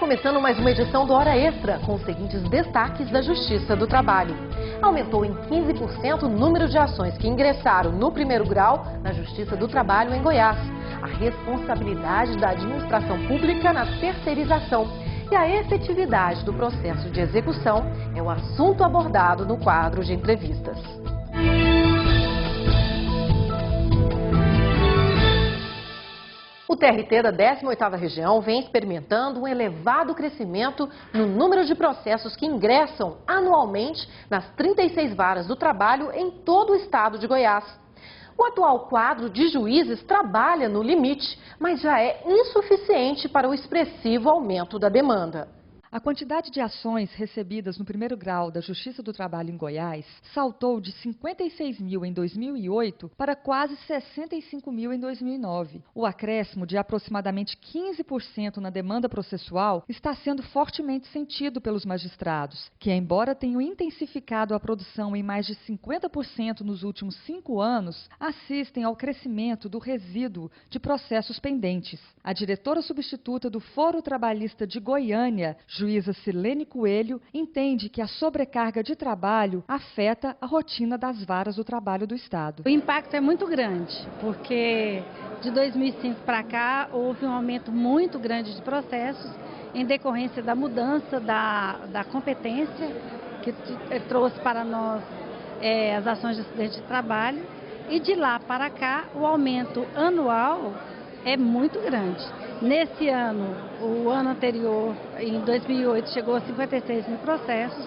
começando mais uma edição do Hora Extra, com os seguintes destaques da Justiça do Trabalho. Aumentou em 15% o número de ações que ingressaram no primeiro grau na Justiça do Trabalho em Goiás. A responsabilidade da administração pública na terceirização e a efetividade do processo de execução é o assunto abordado no quadro de entrevistas. O TRT da 18ª Região vem experimentando um elevado crescimento no número de processos que ingressam anualmente nas 36 varas do trabalho em todo o estado de Goiás. O atual quadro de juízes trabalha no limite, mas já é insuficiente para o expressivo aumento da demanda. A quantidade de ações recebidas no primeiro grau da Justiça do Trabalho em Goiás saltou de 56 mil em 2008 para quase 65 mil em 2009. O acréscimo de aproximadamente 15% na demanda processual está sendo fortemente sentido pelos magistrados, que, embora tenham intensificado a produção em mais de 50% nos últimos 5 anos, assistem ao crescimento do resíduo de processos pendentes. A diretora substituta do Foro Trabalhista de Goiânia, juíza Silene Coelho, entende que a sobrecarga de trabalho afeta a rotina das varas do trabalho do Estado. O impacto é muito grande, porque de 2005 para cá houve um aumento muito grande de processos em decorrência da mudança da competência que trouxe para nós as ações de acidente de trabalho, e de lá para cá o aumento anual é muito grande. Nesse ano, o ano anterior, em 2008, chegou a 56 mil processos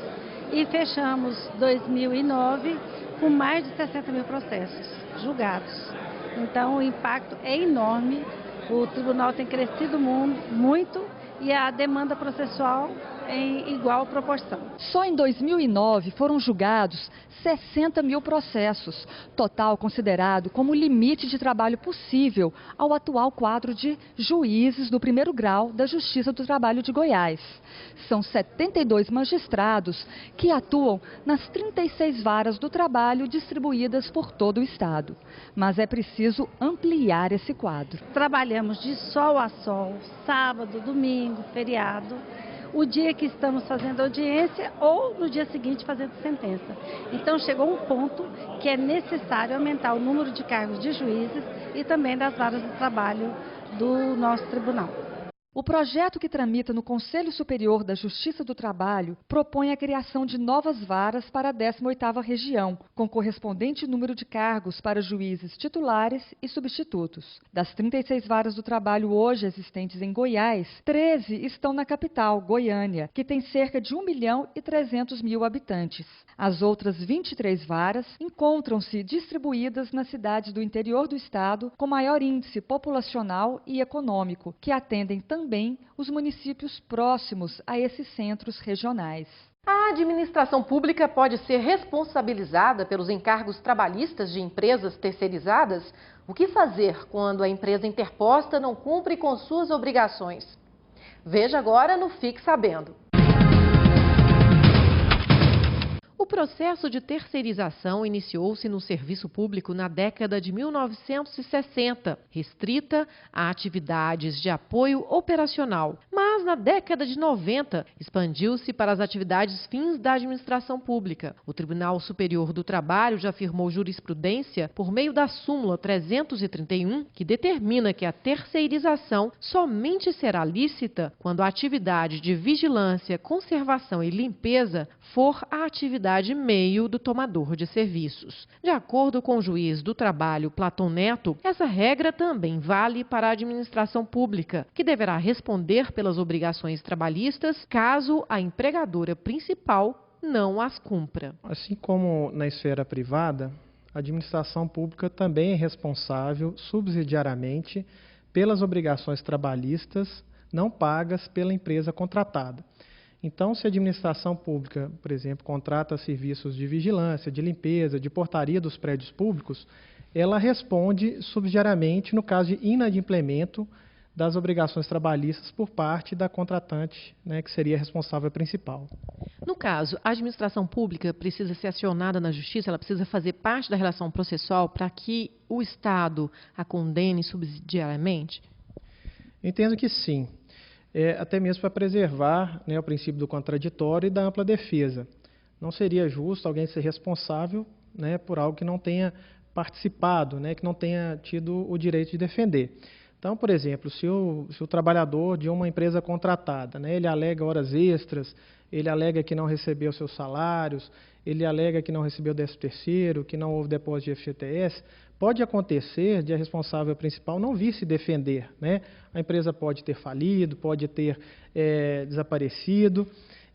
e fechamos 2009 com mais de 60 mil processos julgados. Então, o impacto é enorme, o tribunal tem crescido muito e a demanda processual em igual proporção. Só em 2009 foram julgados 60 mil processos, total considerado como limite de trabalho possível ao atual quadro de juízes do primeiro grau da Justiça do Trabalho de Goiás. São 72 magistrados que atuam nas 36 varas do trabalho distribuídas por todo o estado. Mas é preciso ampliar esse quadro. Trabalhamos de sol a sol, sábado, domingo, feriado, o dia que estamos fazendo audiência ou no dia seguinte fazendo sentença. Então chegou um ponto que é necessário aumentar o número de cargos de juízes e também das varas de trabalho do nosso tribunal. O projeto que tramita no Conselho Superior da Justiça do Trabalho propõe a criação de novas varas para a 18ª Região, com correspondente número de cargos para juízes titulares e substitutos. Das 36 varas do trabalho hoje existentes em Goiás, 13 estão na capital, Goiânia, que tem cerca de 1.300.000 habitantes. As outras 23 varas encontram-se distribuídas nas cidades do interior do estado com maior índice populacional e econômico, que atendem também os municípios próximos a esses centros regionais. A administração pública pode ser responsabilizada pelos encargos trabalhistas de empresas terceirizadas? O que fazer quando a empresa interposta não cumpre com suas obrigações? Veja agora no Fique Sabendo. O processo de terceirização iniciou-se no serviço público na década de 1960, restrita a atividades de apoio operacional. Mas na década de 90, expandiu-se para as atividades fins da administração pública. O Tribunal Superior do Trabalho já firmou jurisprudência por meio da súmula 331, que determina que a terceirização somente será lícita quando a atividade de vigilância, conservação e limpeza for a atividade meio do tomador de serviços. De acordo com o juiz do trabalho Platão Neto, essa regra também vale para a administração pública, que deverá responder pelas obrigações trabalhistas caso a empregadora principal não as cumpra. Assim como na esfera privada, a administração pública também é responsável subsidiariamente pelas obrigações trabalhistas não pagas pela empresa contratada. Então, se a administração pública, por exemplo, contrata serviços de vigilância, de limpeza, de portaria dos prédios públicos, ela responde subsidiariamente no caso de inadimplemento das obrigações trabalhistas por parte da contratante, que seria a responsável principal. No caso, a administração pública precisa ser acionada na justiça, ela precisa fazer parte da relação processual para que o Estado a condene subsidiariamente? Entendo que sim. até mesmo para preservar, né, o princípio do contraditório e da ampla defesa. Não seria justo alguém ser responsável, né, por algo que não tenha participado, né, que não tenha tido o direito de defender. Então, por exemplo, se o trabalhador de uma empresa contratada, né, ele alega horas extras, ele alega que não recebeu seus salários, ele alega que não recebeu 13º, que não houve depósito de FGTS, pode acontecer de a responsável principal não vir se defender, né? A empresa pode ter falido, pode ter desaparecido.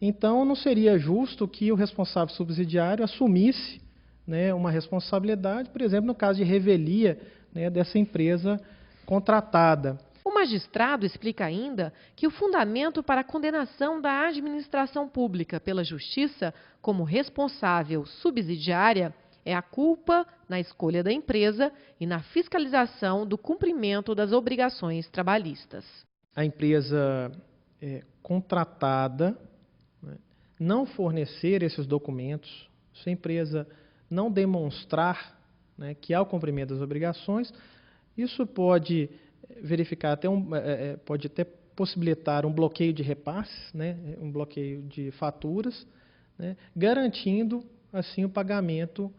Então, não seria justo que o responsável subsidiário assumisse, né, uma responsabilidade, por exemplo, no caso de revelia, né, dessa empresa contratada. O magistrado explica ainda que o fundamento para a condenação da administração pública pela Justiça como responsável subsidiária é a culpa na escolha da empresa e na fiscalização do cumprimento das obrigações trabalhistas. A empresa contratada, né, não fornecer esses documentos, se a empresa não demonstrar, né, que há o cumprimento das obrigações, isso pode verificar pode até possibilitar um bloqueio de repasses, né, um bloqueio de faturas, né, garantindo assim o pagamento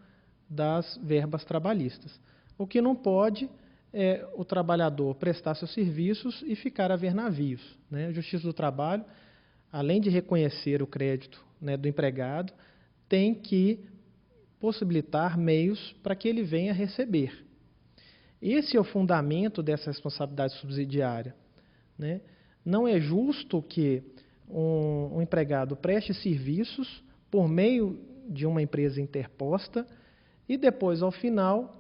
das verbas trabalhistas. O que não pode é o trabalhador prestar seus serviços e ficar a ver navios, né? A Justiça do Trabalho, além de reconhecer o crédito, né, do empregado, tem que possibilitar meios para que ele venha receber. Esse é o fundamento dessa responsabilidade subsidiária, né? Não é justo que um empregado preste serviços por meio de uma empresa interposta e depois, ao final,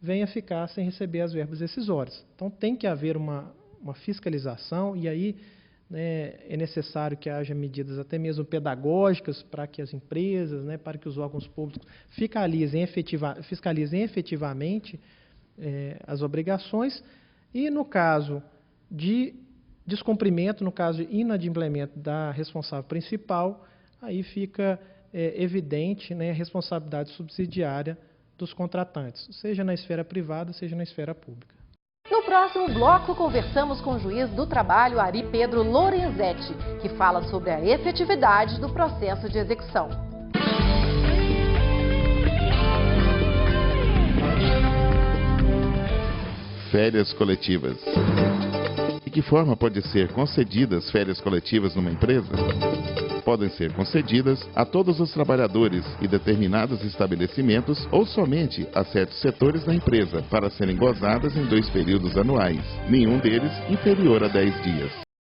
venha ficar sem receber as verbas rescisórias. Então, tem que haver uma fiscalização e aí, né, é necessário que haja medidas até mesmo pedagógicas para que as empresas, né, para que os órgãos públicos fiscalizem efetivamente as obrigações e, no caso de descumprimento, no caso de inadimplemento da responsável principal, aí fica evidente, né, a responsabilidade subsidiária dos contratantes, seja na esfera privada, seja na esfera pública. No próximo bloco, conversamos com o juiz do trabalho Ari Pedro Lorenzetti, que fala sobre a efetividade do processo de execução. Férias coletivas. De que forma pode ser concedidas férias coletivas numa empresa? Podem ser concedidas a todos os trabalhadores e determinados estabelecimentos ou somente a certos setores da empresa, para serem gozadas em 2 períodos anuais, nenhum deles inferior a 10 dias.